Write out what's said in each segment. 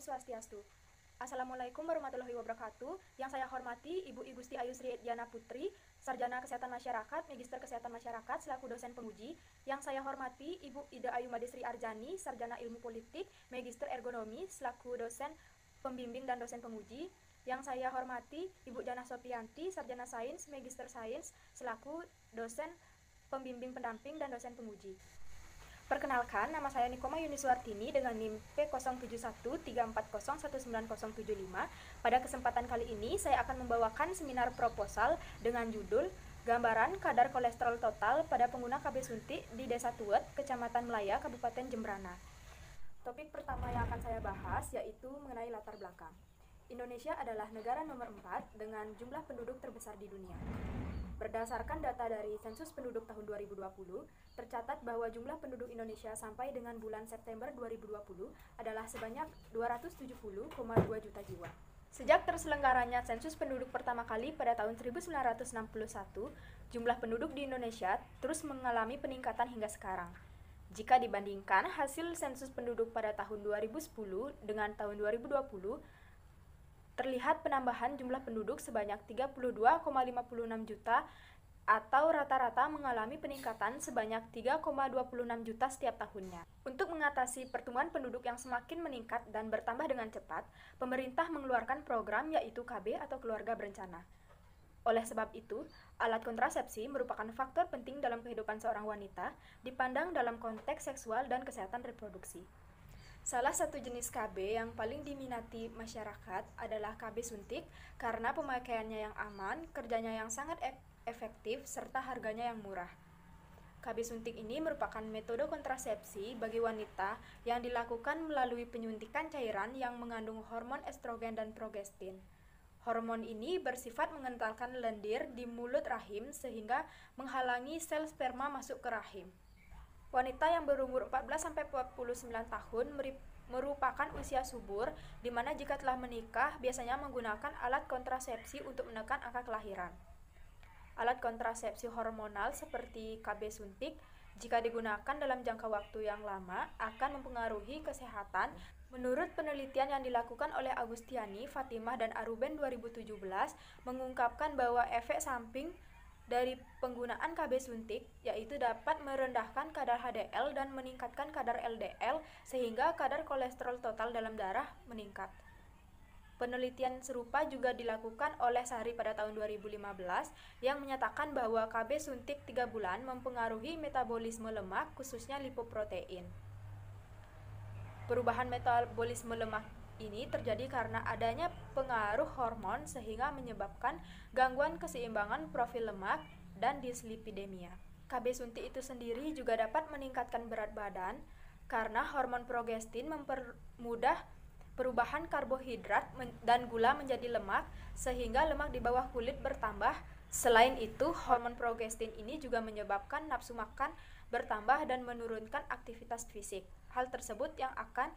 Swastiastu. Assalamualaikum warahmatullahi wabarakatuh. Yang saya hormati Ibu I Gusti Ayu Sri Diana Putri, Sarjana Kesehatan Masyarakat, Magister Kesehatan Masyarakat selaku dosen penguji. Yang saya hormati Ibu Ida Ayu Madisri Arjani, Sarjana Ilmu Politik, Magister Ergonomi selaku dosen pembimbing dan dosen penguji. Yang saya hormati Ibu Jana Sopianti, Sarjana Sains, Magister Sains selaku dosen pembimbing pendamping dan dosen penguji. Perkenalkan, nama saya Nikoma Yuniswartini dengan NIM P071340190075. Pada kesempatan kali ini, saya akan membawakan seminar proposal dengan judul Gambaran Kadar Kolesterol Total pada Pengguna KB Suntik di Desa Tuet, Kecamatan Melaya, Kabupaten Jembrana. Topik pertama yang akan saya bahas yaitu mengenai latar belakang. Indonesia adalah negara nomor 4 dengan jumlah penduduk terbesar di dunia. Berdasarkan data dari Sensus Penduduk tahun 2020, tercatat bahwa jumlah penduduk Indonesia sampai dengan bulan September 2020 adalah sebanyak 270,2 juta jiwa. Sejak terselenggaranya sensus penduduk pertama kali pada tahun 1961, jumlah penduduk di Indonesia terus mengalami peningkatan hingga sekarang. Jika dibandingkan hasil sensus penduduk pada tahun 2010 dengan tahun 2020, terlihat penambahan jumlah penduduk sebanyak 32,56 juta atau rata-rata mengalami peningkatan sebanyak 3,26 juta setiap tahunnya. Untuk mengatasi pertumbuhan penduduk yang semakin meningkat dan bertambah dengan cepat, pemerintah mengeluarkan program yaitu KB atau keluarga berencana. Oleh sebab itu, alat kontrasepsi merupakan faktor penting dalam kehidupan seorang wanita, dipandang dalam konteks seksual dan kesehatan reproduksi. Salah satu jenis KB yang paling diminati masyarakat adalah KB suntik karena pemakaiannya yang aman, kerjanya yang sangat efektif, serta harganya yang murah. KB suntik ini merupakan metode kontrasepsi bagi wanita yang dilakukan melalui penyuntikan cairan yang mengandung hormon estrogen dan progestin. Hormon ini bersifat mengentalkan lendir di mulut rahim sehingga menghalangi sel sperma masuk ke rahim. Wanita yang berumur 14-49 tahun merupakan usia subur, di mana jika telah menikah biasanya menggunakan alat kontrasepsi untuk menekan angka kelahiran. Alat kontrasepsi hormonal seperti KB suntik, jika digunakan dalam jangka waktu yang lama, akan mempengaruhi kesehatan. Menurut penelitian yang dilakukan oleh Agustiani, Fatimah, dan Aruben 2017, mengungkapkan bahwa efek samping dari penggunaan KB suntik yaitu dapat merendahkan kadar HDL dan meningkatkan kadar LDL sehingga kadar kolesterol total dalam darah meningkat. Penelitian serupa juga dilakukan oleh Sari pada tahun 2015 yang menyatakan bahwa KB suntik 3 bulan mempengaruhi metabolisme lemak khususnya lipoprotein. Perubahan metabolisme lemak ini terjadi karena adanya pengaruh hormon sehingga menyebabkan gangguan keseimbangan profil lemak dan dislipidemia. KB suntik itu sendiri juga dapat meningkatkan berat badan karena hormon progestin mempermudah perubahan karbohidrat dan gula menjadi lemak sehingga lemak di bawah kulit bertambah. Selain itu, hormon progestin ini juga menyebabkan nafsu makan bertambah dan menurunkan aktivitas fisik. Hal tersebut yang akan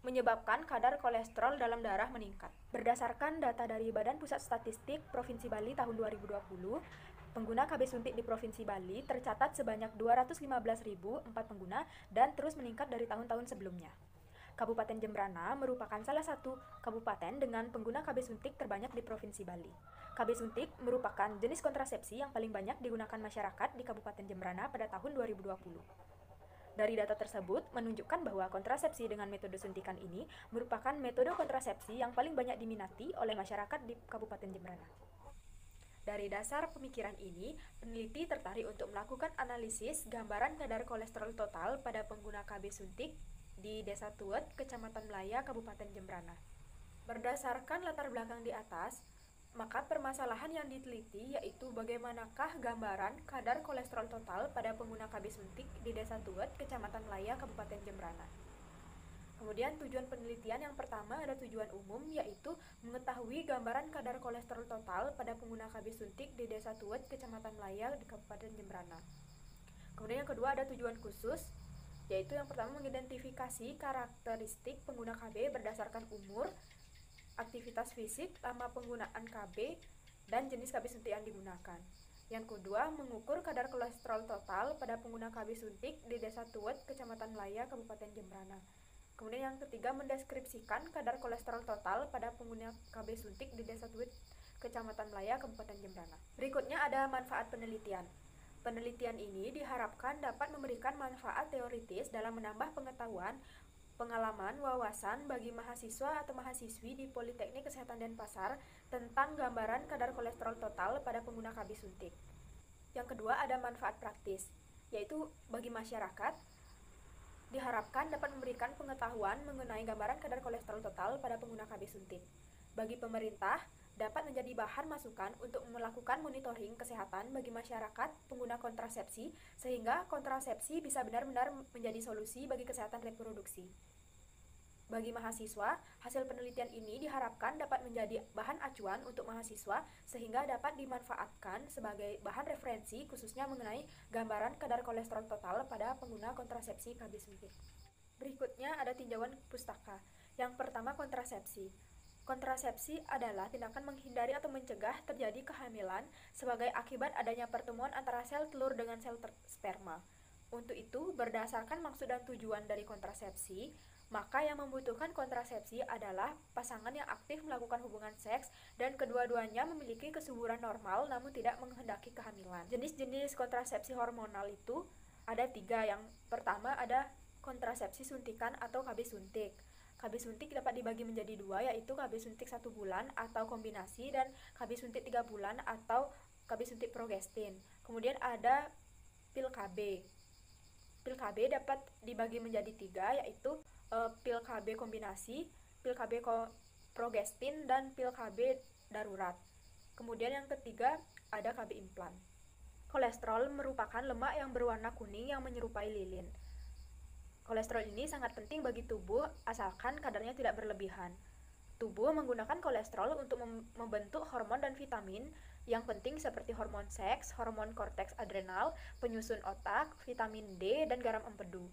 menyebabkan kadar kolesterol dalam darah meningkat. Berdasarkan data dari Badan Pusat Statistik Provinsi Bali tahun 2020, pengguna KB suntik di Provinsi Bali tercatat sebanyak 215.004 pengguna dan terus meningkat dari tahun-tahun sebelumnya. Kabupaten Jembrana merupakan salah satu kabupaten dengan pengguna KB suntik terbanyak di Provinsi Bali. KB suntik merupakan jenis kontrasepsi yang paling banyak digunakan masyarakat di Kabupaten Jembrana pada tahun 2020. Dari data tersebut menunjukkan bahwa kontrasepsi dengan metode suntikan ini merupakan metode kontrasepsi yang paling banyak diminati oleh masyarakat di Kabupaten Jembrana. Dari dasar pemikiran ini, peneliti tertarik untuk melakukan analisis gambaran kadar kolesterol total pada pengguna KB suntik di Desa Tuet, Kecamatan Melaya, Kabupaten Jembrana. Berdasarkan latar belakang di atas, maka permasalahan yang diteliti yaitu bagaimanakah gambaran kadar kolesterol total pada pengguna KB suntik di Desa Tuet, Kecamatan Melaya, Kabupaten Jembrana. Kemudian tujuan penelitian yang pertama ada tujuan umum yaitu mengetahui gambaran kadar kolesterol total pada pengguna KB suntik di Desa Tuet, Kecamatan Melaya di Kabupaten Jembrana. Kemudian yang kedua ada tujuan khusus yaitu yang pertama mengidentifikasi karakteristik pengguna KB berdasarkan umur, aktivitas fisik, lama penggunaan KB, dan jenis KB suntik yang digunakan. Yang kedua, mengukur kadar kolesterol total pada pengguna KB suntik di Desa Tuet, Kecamatan Melaya, Kabupaten Jembrana. Kemudian yang ketiga, mendeskripsikan kadar kolesterol total pada pengguna KB suntik di Desa Tuwet, Kecamatan Melaya, Kabupaten Jembrana. Berikutnya ada manfaat penelitian. Penelitian ini diharapkan dapat memberikan manfaat teoritis dalam menambah pengetahuan, pengalaman, wawasan bagi mahasiswa atau mahasiswi di Politeknik Kesehatan Denpasar tentang gambaran kadar kolesterol total pada pengguna KB suntik. Yang kedua, ada manfaat praktis, yaitu bagi masyarakat diharapkan dapat memberikan pengetahuan mengenai gambaran kadar kolesterol total pada pengguna KB suntik. Bagi pemerintah, dapat menjadi bahan masukan untuk melakukan monitoring kesehatan bagi masyarakat pengguna kontrasepsi, sehingga kontrasepsi bisa benar-benar menjadi solusi bagi kesehatan reproduksi. Bagi mahasiswa, hasil penelitian ini diharapkan dapat menjadi bahan acuan untuk mahasiswa sehingga dapat dimanfaatkan sebagai bahan referensi khususnya mengenai gambaran kadar kolesterol total pada pengguna kontrasepsi KB suntik. Berikutnya ada tinjauan pustaka. Yang pertama, kontrasepsi. Kontrasepsi adalah tindakan menghindari atau mencegah terjadi kehamilan sebagai akibat adanya pertemuan antara sel telur dengan sel sperma. Untuk itu, berdasarkan maksud dan tujuan dari kontrasepsi, maka yang membutuhkan kontrasepsi adalah pasangan yang aktif melakukan hubungan seks dan kedua-duanya memiliki kesuburan normal namun tidak menghendaki kehamilan. Jenis-jenis kontrasepsi hormonal itu ada 3. Yang pertama ada kontrasepsi suntikan atau KB suntik. KB suntik dapat dibagi menjadi 2, yaitu KB suntik 1 bulan atau kombinasi dan KB suntik 3 bulan atau KB suntik progestin. Kemudian ada pil KB. Pil KB dapat dibagi menjadi 3, yaitu pil KB kombinasi, pil KB progestin, dan pil KB darurat. Kemudian yang ketiga ada KB implan. Kolesterol merupakan lemak yang berwarna kuning yang menyerupai lilin. Kolesterol ini sangat penting bagi tubuh asalkan kadarnya tidak berlebihan. Tubuh menggunakan kolesterol untuk membentuk hormon dan vitamin yang penting seperti hormon seks, hormon korteks adrenal, penyusun otak, vitamin D, dan garam empedu.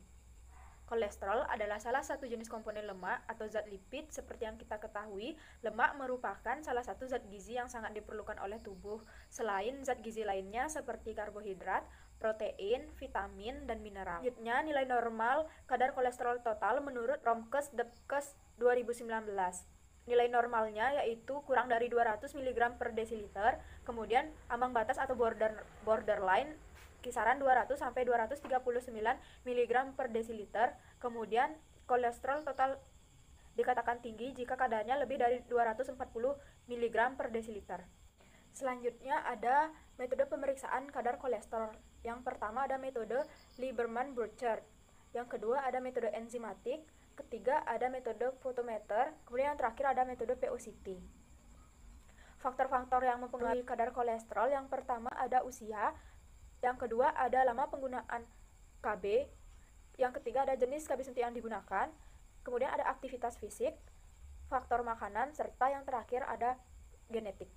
Kolesterol adalah salah satu jenis komponen lemak atau zat lipid. Seperti yang kita ketahui, lemak merupakan salah satu zat gizi yang sangat diperlukan oleh tubuh, selain zat gizi lainnya seperti karbohidrat, protein, vitamin, dan mineral. Selanjutnya, nilai normal kadar kolesterol total menurut Romkes-Depkes 2019. Nilai normalnya yaitu kurang dari 200 mg per desiliter, kemudian ambang batas atau borderline kisaran 200 sampai 239 mg per desiliter. Kemudian kolesterol total dikatakan tinggi jika kadarnya lebih dari 240 mg per desiliter. Selanjutnya ada metode pemeriksaan kadar kolesterol. Yang pertama ada metode Lieberman-Burchard. Yang kedua ada metode enzimatik. Ketiga ada metode fotometer. Kemudian yang terakhir ada metode POCT. Faktor-faktor yang mempengaruhi kadar kolesterol, yang pertama ada usia. Yang kedua ada lama penggunaan KB. Yang ketiga ada jenis KB suntik yang digunakan. Kemudian ada aktivitas fisik, faktor makanan, serta yang terakhir ada genetik.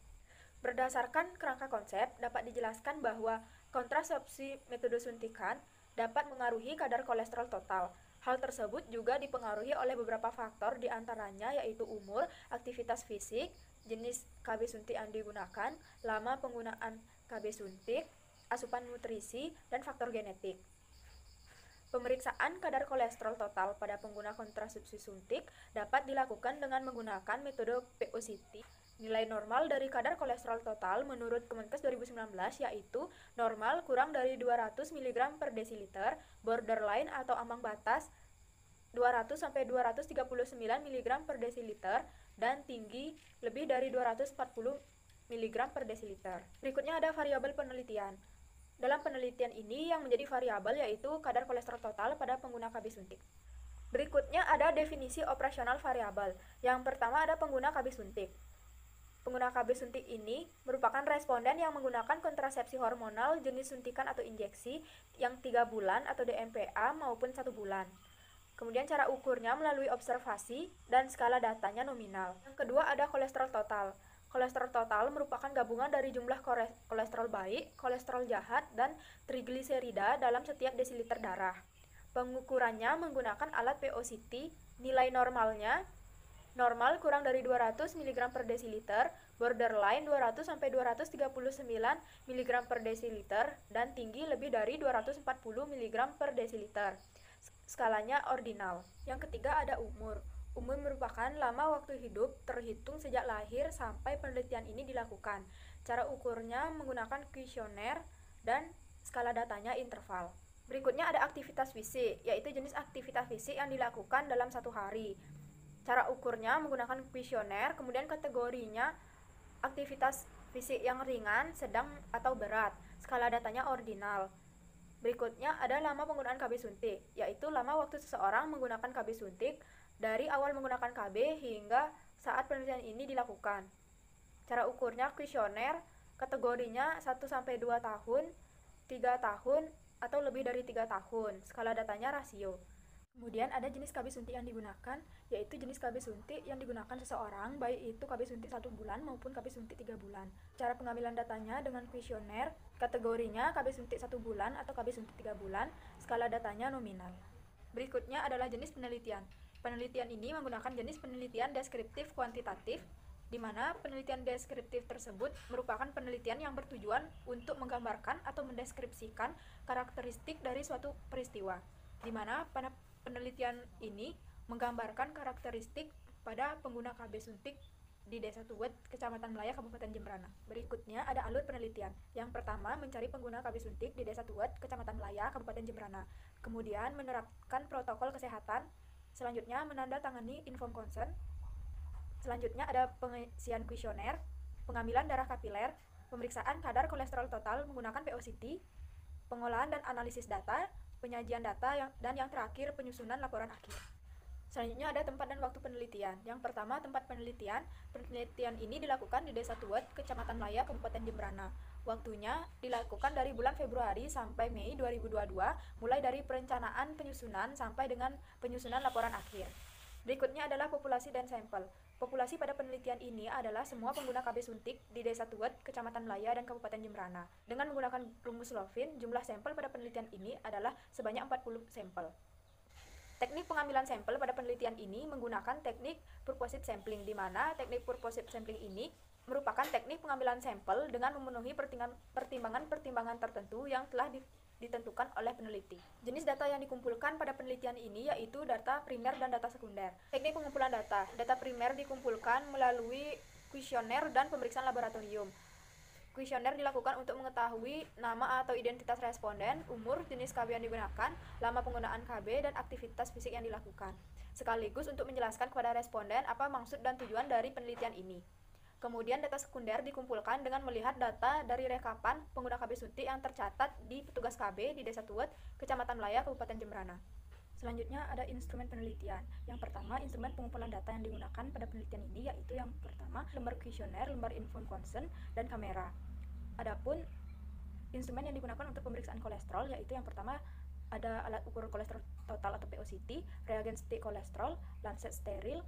Berdasarkan kerangka konsep, dapat dijelaskan bahwa kontrasepsi metode suntikan dapat mengaruhi kadar kolesterol total. Hal tersebut juga dipengaruhi oleh beberapa faktor, diantaranya yaitu umur, aktivitas fisik, jenis KB suntik yang digunakan, lama penggunaan KB suntik, asupan nutrisi, dan faktor genetik. Pemeriksaan kadar kolesterol total pada pengguna kontrasepsi suntik dapat dilakukan dengan menggunakan metode POCT. Nilai normal dari kadar kolesterol total menurut Kemenkes 2019 yaitu normal kurang dari 200 mg per desiliter, borderline atau ambang batas 200 sampai 239 mg per desiliter, dan tinggi lebih dari 240 mg per desiliter. Berikutnya ada variabel penelitian. Dalam penelitian ini yang menjadi variabel yaitu kadar kolesterol total pada pengguna KB suntik. Berikutnya ada definisi operasional variabel. Yang pertama ada pengguna KB suntik. Pengguna KB suntik ini merupakan responden yang menggunakan kontrasepsi hormonal jenis suntikan atau injeksi yang 3 bulan atau DMPA maupun 1 bulan. Kemudian cara ukurnya melalui observasi dan skala datanya nominal. Yang kedua ada kolesterol total. Kolesterol total merupakan gabungan dari jumlah kolesterol baik, kolesterol jahat, dan trigliserida dalam setiap desiliter darah. Pengukurannya menggunakan alat POCT. Nilai normalnya normal kurang dari 200 mg per desiliter, borderline 200 sampai 239 mg per desiliter, dan tinggi lebih dari 240 mg per desiliter. Skalanya ordinal. Yang ketiga ada umur. Umur merupakan lama waktu hidup terhitung sejak lahir sampai penelitian ini dilakukan. Cara ukurnya menggunakan kuesioner dan skala datanya interval. Berikutnya ada aktivitas fisik, yaitu jenis aktivitas fisik yang dilakukan dalam satu hari. Cara ukurnya menggunakan kuesioner, kemudian kategorinya aktivitas fisik yang ringan, sedang, atau berat. Skala datanya ordinal. Berikutnya ada lama penggunaan KB suntik, yaitu lama waktu seseorang menggunakan KB suntik dari awal menggunakan KB hingga saat penelitian ini dilakukan. Cara ukurnya kuesioner, kategorinya 1-2 tahun, 3 tahun, atau lebih dari 3 tahun. Skala datanya rasio. Kemudian ada jenis KB suntik yang digunakan, yaitu jenis KB suntik yang digunakan seseorang, baik itu KB suntik 1 bulan maupun KB suntik 3 bulan. Cara pengambilan datanya dengan kuesioner, kategorinya KB suntik 1 bulan atau KB suntik 3 bulan, skala datanya nominal. Berikutnya adalah jenis penelitian. Penelitian ini menggunakan jenis penelitian deskriptif kuantitatif, di mana penelitian deskriptif tersebut merupakan penelitian yang bertujuan untuk menggambarkan atau mendeskripsikan karakteristik dari suatu peristiwa, di mana pada penelitian ini menggambarkan karakteristik pada pengguna KB suntik di Desa Tuwet, Kecamatan Melaya, Kabupaten Jembrana. Berikutnya ada alur penelitian. Yang pertama, mencari pengguna KB suntik di Desa Tuwet, Kecamatan Melaya, Kabupaten Jembrana. Kemudian menerapkan protokol kesehatan. Selanjutnya menandatangani inform consent. Selanjutnya ada pengisian kuesioner, pengambilan darah kapiler, pemeriksaan kadar kolesterol total menggunakan PO-CT, pengolahan dan analisis data, penyajian data, dan yang terakhir penyusunan laporan akhir. Selanjutnya ada tempat dan waktu penelitian. Yang pertama, tempat penelitian. Penelitian ini dilakukan di Desa Tuwet, Kecamatan Melaya, Kabupaten Jembrana. Waktunya dilakukan dari bulan Februari sampai Mei 2022, mulai dari perencanaan penyusunan sampai dengan penyusunan laporan akhir. Berikutnya adalah populasi dan sampel. Populasi pada penelitian ini adalah semua pengguna KB suntik di Desa Tuwet, Kecamatan Melaya, dan Kabupaten Jembrana. Dengan menggunakan rumus Lovin, jumlah sampel pada penelitian ini adalah sebanyak 40 sampel. Teknik pengambilan sampel pada penelitian ini menggunakan teknik purposive sampling, di mana teknik purposive sampling ini merupakan teknik pengambilan sampel dengan memenuhi pertimbangan-pertimbangan tertentu yang telah ditentukan oleh peneliti. Jenis data yang dikumpulkan pada penelitian ini yaitu data primer dan data sekunder. Teknik pengumpulan data. Data primer dikumpulkan melalui kuesioner dan pemeriksaan laboratorium. Kuesioner dilakukan untuk mengetahui nama atau identitas responden, umur, jenis KB yang digunakan, lama penggunaan KB, dan aktivitas fisik yang dilakukan. Sekaligus untuk menjelaskan kepada responden apa maksud dan tujuan dari penelitian ini. Kemudian data sekunder dikumpulkan dengan melihat data dari rekapan pengguna KB suntik yang tercatat di petugas KB di Desa Tuwet, Kecamatan Melaya, Kabupaten Jembrana. Selanjutnya ada instrumen penelitian. Yang pertama, instrumen pengumpulan data yang digunakan pada penelitian ini yaitu yang pertama, lembar kuesioner, lembar inform consent, dan kamera. Adapun instrumen yang digunakan untuk pemeriksaan kolesterol yaitu yang pertama ada alat ukur kolesterol total atau PO-CT, reagen stik kolesterol, lancet steril,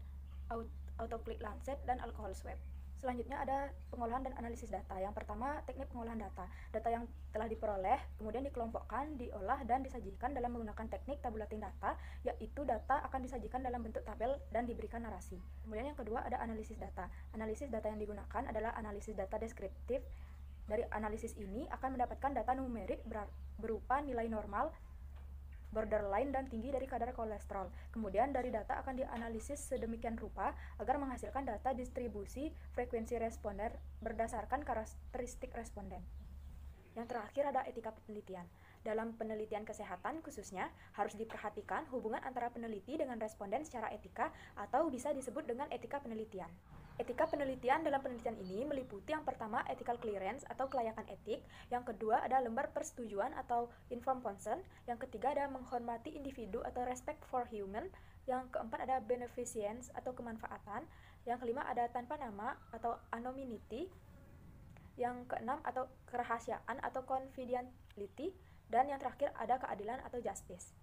autoclick lancet, dan alkohol swab. Selanjutnya ada pengolahan dan analisis data. Yang pertama, teknik pengolahan data. Data yang telah diperoleh, kemudian dikelompokkan, diolah, dan disajikan dalam menggunakan teknik tabulating data, yaitu data akan disajikan dalam bentuk tabel dan diberikan narasi. Kemudian yang kedua ada analisis data. Analisis data yang digunakan adalah analisis data deskriptif. Dari analisis ini akan mendapatkan data numerik berupa nilai normal, borderline, dan tinggi dari kadar kolesterol. Kemudian dari data akan dianalisis sedemikian rupa agar menghasilkan data distribusi frekuensi responden berdasarkan karakteristik responden. Yang terakhir ada etika penelitian. Dalam penelitian kesehatan khususnya harus diperhatikan hubungan antara peneliti dengan responden secara etika atau bisa disebut dengan etika penelitian. Etika penelitian dalam penelitian ini meliputi yang pertama ethical clearance atau kelayakan etik, yang kedua ada lembar persetujuan atau informed consent, yang ketiga ada menghormati individu atau respect for human, yang keempat ada beneficence atau kemanfaatan, yang kelima ada tanpa nama atau anonymity, yang keenam atau kerahasiaan atau confidentiality, dan yang terakhir ada keadilan atau justice.